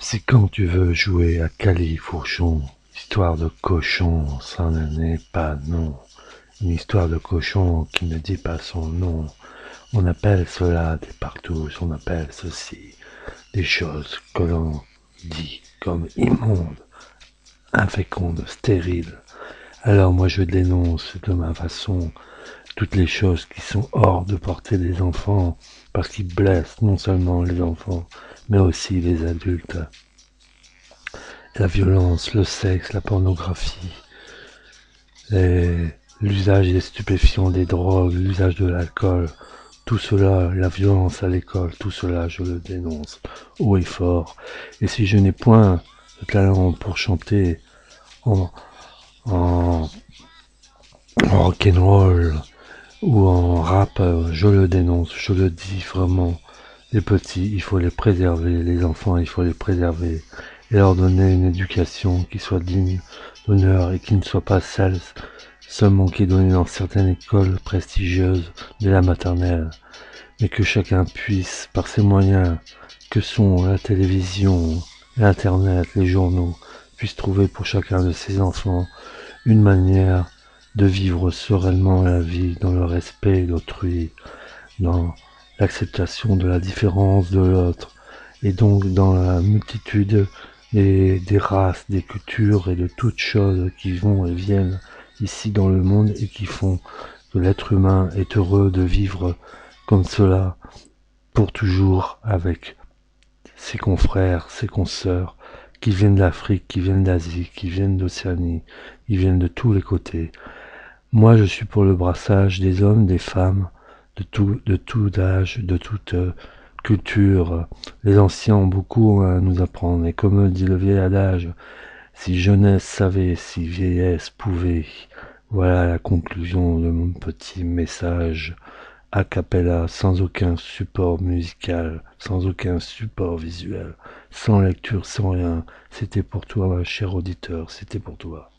C'est quand tu veux jouer à califourchon, histoire de cochon, ça n'est pas non. Une histoire de cochon qui ne dit pas son nom. On appelle cela des partous, on appelle ceci des choses que l'on dit comme immondes, infécondes, stériles. Alors moi je dénonce de ma façon toutes les choses qui sont hors de portée des enfants, parce qu'ils blessent non seulement les enfants, mais aussi les adultes. La violence, le sexe, la pornographie, l'usage des stupéfiants, des drogues, l'usage de l'alcool, tout cela, la violence à l'école, tout cela, je le dénonce haut et fort. Et si je n'ai point de talent pour chanter en, en, en rock'n'roll ou en rap, je le dénonce, je le dis vraiment. Les petits, il faut les préserver, les enfants, il faut les préserver et leur donner une éducation qui soit digne d'honneur et qui ne soit pas celle seulement qui est donnée dans certaines écoles prestigieuses dès la maternelle, mais que chacun puisse, par ses moyens, que sont la télévision, l'internet, les journaux, puisse trouver pour chacun de ses enfants une manière de vivre sereinement la vie dans le respect d'autrui, dans l'acceptation de la différence de l'autre, et donc dans la multitude des races, des cultures et de toutes choses qui vont et viennent ici dans le monde et qui font que l'être humain est heureux de vivre comme cela pour toujours avec ses confrères, ses consoeurs qui viennent d'Afrique, qui viennent d'Asie, qui viennent d'Océanie, qui viennent de tous les côtés. Moi, je suis pour le brassage des hommes, des femmes, de tout âge, de toute culture. Les anciens ont beaucoup à nous apprendre. Et comme le dit le vieil adage, si jeunesse savait, si vieillesse pouvait. Voilà la conclusion de mon petit message a cappella, sans aucun support musical, sans aucun support visuel, sans lecture, sans rien. C'était pour toi, cher auditeur, c'était pour toi.